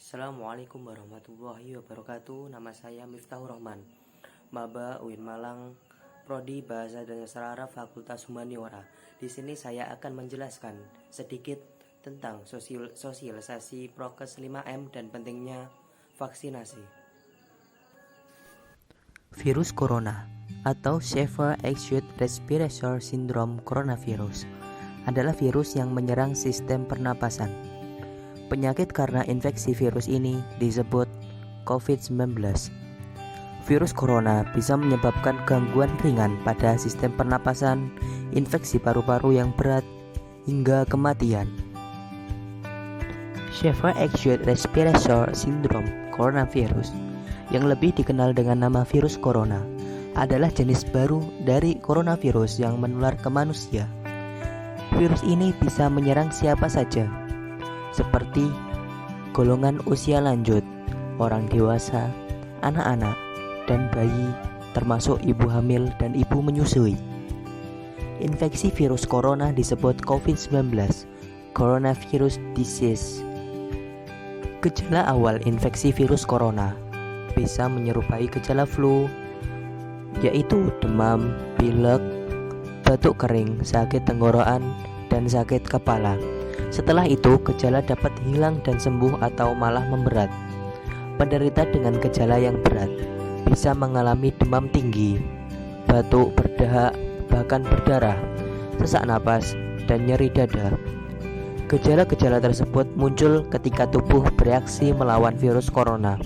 Assalamualaikum warahmatullahi wabarakatuh. Nama saya Miftahur Rahman, Maba UIN Malang, Prodi Bahasa dan Sastra Arab Fakultas Humaniora. Di sini saya akan menjelaskan sedikit tentang sosialisasi prokes 5M dan pentingnya vaksinasi. Virus corona atau Severe Acute Respiratory Syndrome Coronavirus adalah virus yang menyerang sistem pernapasan. Penyakit karena infeksi virus ini disebut COVID-19. Virus corona bisa menyebabkan gangguan ringan pada sistem pernapasan, infeksi paru-paru yang berat, hingga kematian. Severe Acute Respiratory Syndrome Coronavirus, yang lebih dikenal dengan nama virus corona, adalah jenis baru dari coronavirus yang menular ke manusia. Virus ini bisa menyerang siapa saja, seperti golongan usia lanjut, orang dewasa, anak-anak, dan bayi, termasuk ibu hamil dan ibu menyusui. Infeksi virus corona disebut COVID-19, Coronavirus Disease. Gejala awal infeksi virus corona bisa menyerupai gejala flu, yaitu demam, pilek, batuk kering, sakit tenggorokan, dan sakit kepala. Setelah itu, gejala dapat hilang dan sembuh atau malah memberat. Penderita dengan gejala yang berat bisa mengalami demam tinggi, batuk, berdahak, bahkan berdarah, sesak napas, dan nyeri dada. Gejala-gejala tersebut muncul ketika tubuh bereaksi melawan virus corona.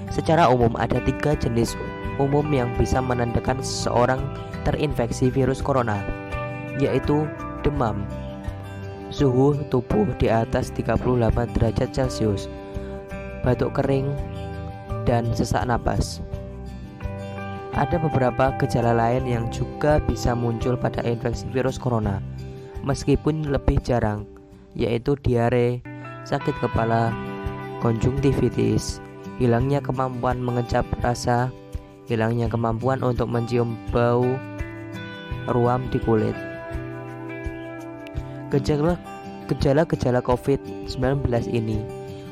Secara umum, ada 3 jenis umum yang bisa menandakan seseorang terinfeksi virus corona, yaitu demam, suhu tubuh di atas 38 derajat Celcius, batuk kering, dan sesak napas. Ada beberapa gejala lain yang juga bisa muncul pada infeksi virus corona, meskipun lebih jarang, yaitu diare, sakit kepala, konjungtivitis, hilangnya kemampuan mengecap rasa, hilangnya kemampuan untuk mencium bau, ruam di kulit. Gejala-gejala COVID-19 ini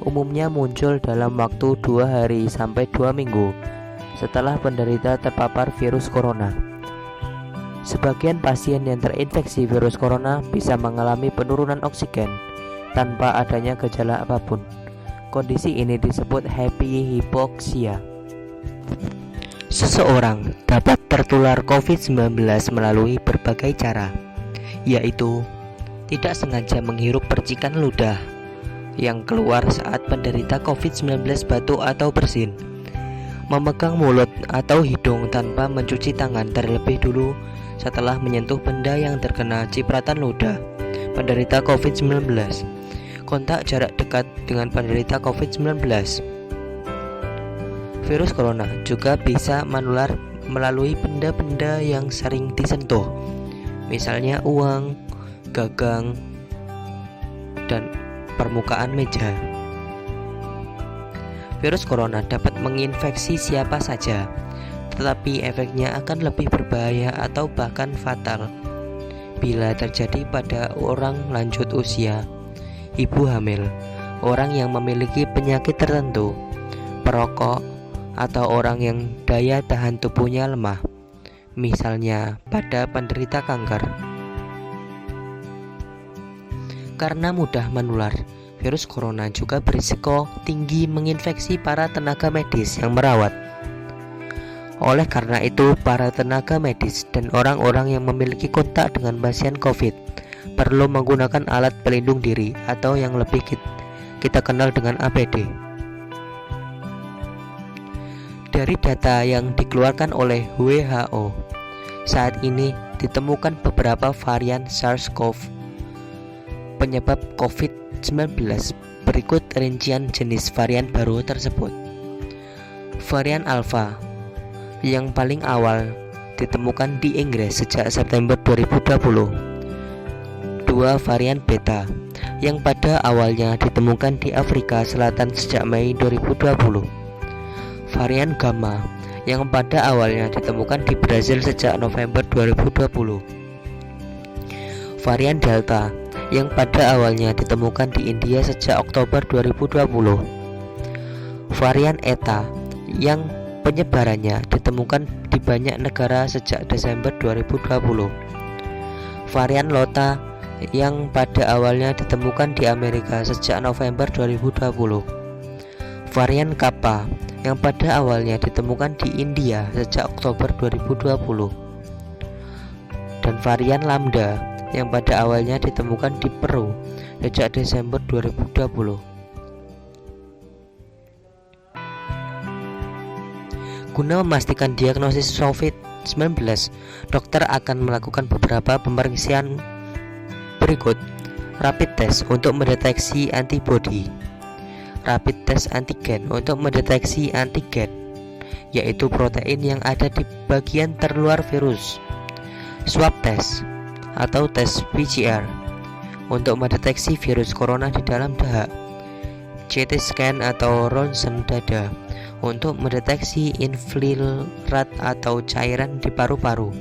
umumnya muncul dalam waktu 2 hari sampai 2 minggu setelah penderita terpapar virus corona. Sebagian pasien yang terinfeksi virus corona bisa mengalami penurunan oksigen tanpa adanya gejala apapun. Kondisi ini disebut happy hypoxia. Seseorang dapat tertular COVID-19 melalui berbagai cara, yaitu tidak sengaja menghirup percikan ludah yang keluar saat penderita COVID-19 batuk atau bersin, memegang mulut atau hidung tanpa mencuci tangan terlebih dulu setelah menyentuh benda yang terkena cipratan ludah penderita COVID-19, kontak jarak dekat dengan penderita COVID-19. Virus corona juga bisa menular melalui benda-benda yang sering disentuh, misalnya uang, gagang, dan permukaan meja. Virus corona dapat menginfeksi siapa saja, tetapi efeknya akan lebih berbahaya atau bahkan fatal bila terjadi pada orang lanjut usia, ibu hamil, orang yang memiliki penyakit tertentu, perokok, atau orang yang daya tahan tubuhnya lemah, misalnya pada penderita kanker. Karena mudah menular, virus corona juga berisiko tinggi menginfeksi para tenaga medis yang merawat. Oleh karena itu, para tenaga medis dan orang-orang yang memiliki kontak dengan pasien COVID perlu menggunakan alat pelindung diri atau yang lebih kita kenal dengan APD. Dari data yang dikeluarkan oleh WHO, saat ini ditemukan beberapa varian SARS-CoV penyebab COVID-19. Berikut rincian jenis varian baru tersebut. Varian Alpha yang paling awal ditemukan di Inggris sejak September 2020. 2 varian Beta yang pada awalnya ditemukan di Afrika Selatan sejak Mei 2020. Varian Gamma yang pada awalnya ditemukan di Brazil sejak November 2020. Varian Delta yang pada awalnya ditemukan di India sejak Oktober 2020. Varian Eta yang penyebarannya ditemukan di banyak negara sejak Desember 2020. Varian Lota yang pada awalnya ditemukan di Amerika sejak November 2020. Varian Kappa yang pada awalnya ditemukan di India sejak Oktober 2020. Dan varian Lambda yang pada awalnya ditemukan di Peru sejak Desember 2020. Guna memastikan diagnosis COVID-19, dokter akan melakukan beberapa pemeriksaan berikut. Rapid test untuk mendeteksi antibodi, rapid test antigen untuk mendeteksi antigen, yaitu protein yang ada di bagian terluar virus. Swab test atau tes PCR untuk mendeteksi virus corona di dalam dahak. CT scan atau ronsen dada untuk mendeteksi infiltrat atau cairan di paru-paru.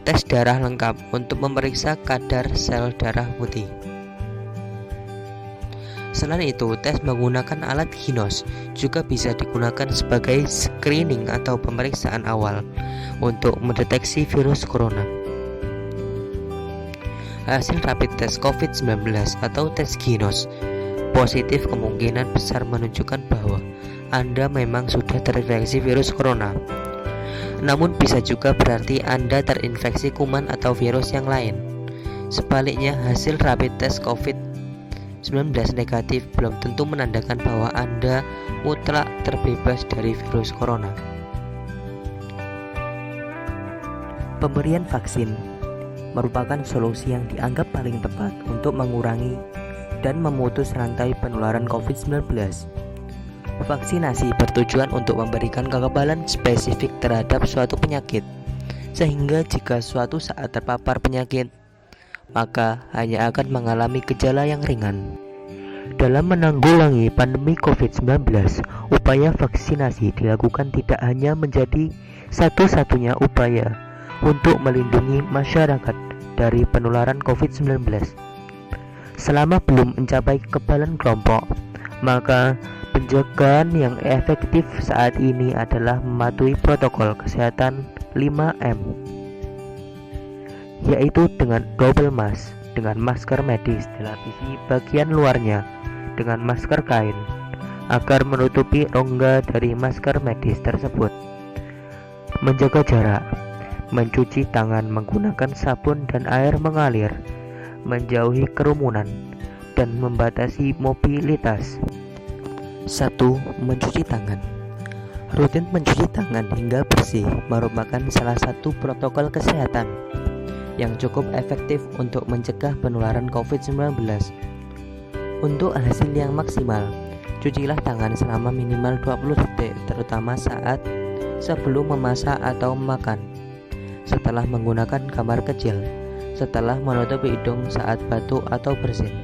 Tes darah lengkap untuk memeriksa kadar sel darah putih. Selain itu, tes menggunakan alat Ginos juga bisa digunakan sebagai screening atau pemeriksaan awal untuk mendeteksi virus corona. Hasil rapid test COVID-19 atau tes Ginos positif kemungkinan besar menunjukkan bahwa Anda memang sudah terinfeksi virus corona. Namun bisa juga berarti Anda terinfeksi kuman atau virus yang lain. Sebaliknya, hasil rapid test COVID-19 negatif belum tentu menandakan bahwa Anda mutlak terbebas dari virus corona. Pemberian vaksin merupakan solusi yang dianggap paling tepat untuk mengurangi dan memutus rantai penularan COVID-19. Vaksinasi bertujuan untuk memberikan kekebalan spesifik terhadap suatu penyakit, sehingga jika suatu saat terpapar penyakit, maka hanya akan mengalami gejala yang ringan. Dalam menanggulangi pandemi COVID-19, upaya vaksinasi dilakukan tidak hanya menjadi satu-satunya upaya untuk melindungi masyarakat dari penularan COVID-19. Selama belum mencapai kekebalan kelompok, maka pencegahan yang efektif saat ini adalah mematuhi protokol kesehatan 5M, yaitu dengan double mask, dengan masker medis dilapisi bagian luarnya dengan masker kain agar menutupi rongga dari masker medis tersebut, menjaga jarak, mencuci tangan menggunakan sabun dan air mengalir, menjauhi kerumunan, dan membatasi mobilitas. 1. Mencuci tangan. Rutin mencuci tangan hingga bersih merupakan salah satu protokol kesehatan yang cukup efektif untuk mencegah penularan COVID-19. Untuk hasil yang maksimal, cucilah tangan selama minimal 20 detik, terutama saat sebelum memasak atau makan, setelah menggunakan kamar kecil, setelah menutup hidung saat batuk atau bersin.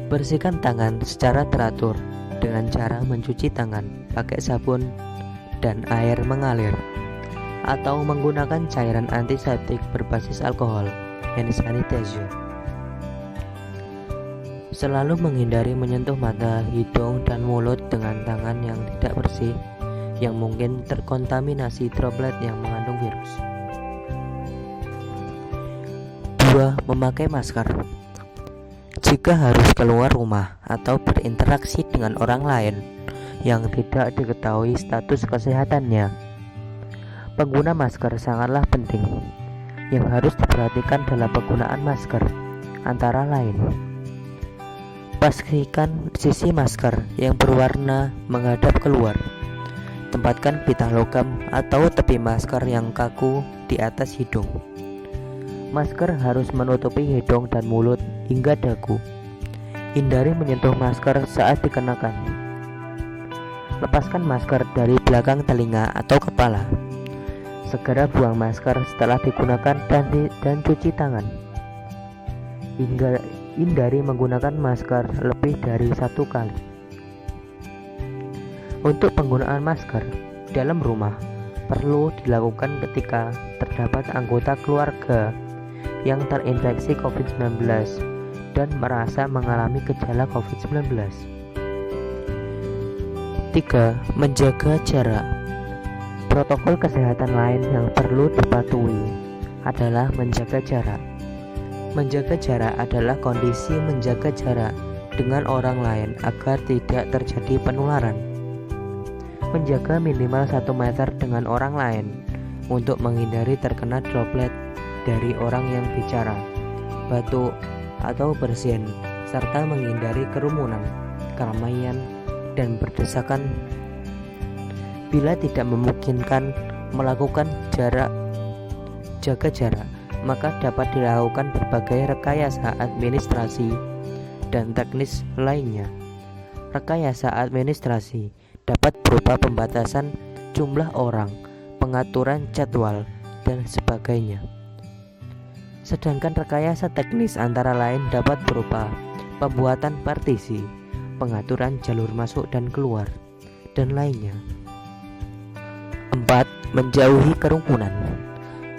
Bersihkan tangan secara teratur dengan cara mencuci tangan pakai sabun dan air mengalir, atau menggunakan cairan antiseptik berbasis alkohol, hand sanitizer. Selalu menghindari menyentuh mata, hidung, dan mulut dengan tangan yang tidak bersih yang mungkin terkontaminasi droplet yang mengandung virus. 2. Memakai masker. Jika harus keluar rumah atau berinteraksi dengan orang lain yang tidak diketahui status kesehatannya, pengguna masker sangatlah penting. Yang harus diperhatikan dalam penggunaan masker antara lain: pastikan sisi masker yang berwarna menghadap keluar. Tempatkan pita logam atau tepi masker yang kaku di atas hidung. Masker harus menutupi hidung dan mulut hingga dagu. Hindari menyentuh masker saat dikenakan. Lepaskan masker dari belakang telinga atau kepala. Segera buang masker setelah digunakan dan cuci tangan. Hindari menggunakan masker lebih dari 1 kali. Untuk penggunaan masker dalam rumah perlu dilakukan ketika terdapat anggota keluarga yang terinfeksi COVID-19 dan merasa mengalami gejala COVID-19. 3. Menjaga jarak. Protokol kesehatan lain yang perlu dipatuhi adalah menjaga jarak. Menjaga jarak adalah kondisi menjaga jarak dengan orang lain agar tidak terjadi penularan. Menjaga minimal 1 meter dengan orang lain untuk menghindari terkena droplet dari orang yang bicara, batuk, atau bersin, serta menghindari kerumunan, keramaian, dan berdesakan. Bila tidak memungkinkan melakukan jaga jarak, maka dapat dilakukan berbagai rekayasa administrasi dan teknis lainnya. Rekayasa administrasi dapat berupa pembatasan jumlah orang, pengaturan jadwal, dan sebagainya. Sedangkan rekayasa teknis antara lain dapat berupa pembuatan partisi, pengaturan jalur masuk dan keluar, dan lainnya. 4. Menjauhi kerumunan.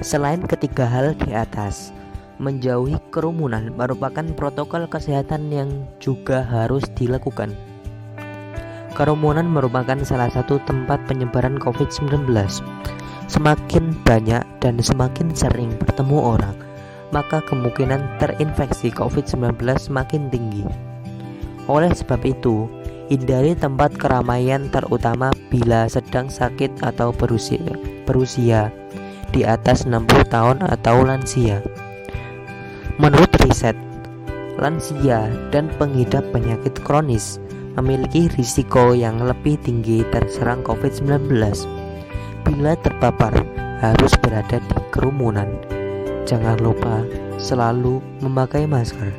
Selain ketiga hal di atas, menjauhi kerumunan merupakan protokol kesehatan yang juga harus dilakukan. Kerumunan merupakan salah satu tempat penyebaran COVID-19. Semakin banyak dan semakin sering bertemu orang, maka kemungkinan terinfeksi COVID-19 semakin tinggi. Oleh sebab itu, hindari tempat keramaian terutama bila sedang sakit atau berusia di atas 60 tahun atau lansia. Menurut riset, lansia dan pengidap penyakit kronis memiliki risiko yang lebih tinggi terserang COVID-19. Bila terpapar, harus berada di kerumunan. Jangan lupa selalu memakai masker.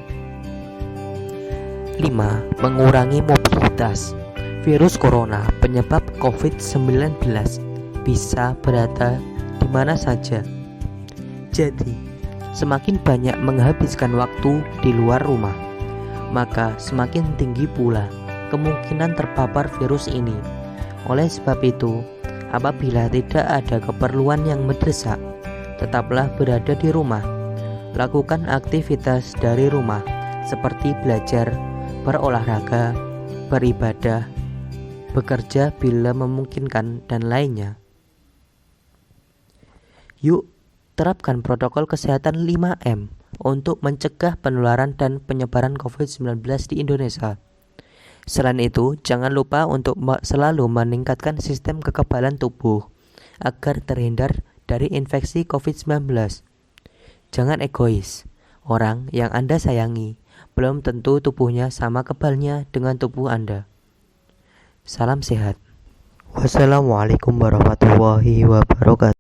5. Mengurangi mobilitas. Virus corona penyebab COVID-19 bisa berada di mana saja. Jadi, semakin banyak menghabiskan waktu di luar rumah, maka semakin tinggi pula kemungkinan terpapar virus ini. Oleh sebab itu, apabila tidak ada keperluan yang mendesak, tetaplah berada di rumah. Lakukan aktivitas dari rumah seperti belajar, berolahraga, beribadah, bekerja bila memungkinkan, dan lainnya. Yuk, terapkan protokol kesehatan 5M untuk mencegah penularan dan penyebaran COVID-19 di Indonesia. Selain itu, jangan lupa untuk selalu meningkatkan sistem kekebalan tubuh agar terhindar dari infeksi COVID-19. Jangan egois. Orang yang Anda sayangi belum tentu tubuhnya sama kebalnya dengan tubuh Anda. Salam sehat. Wassalamualaikum warahmatullahi wabarakatuh.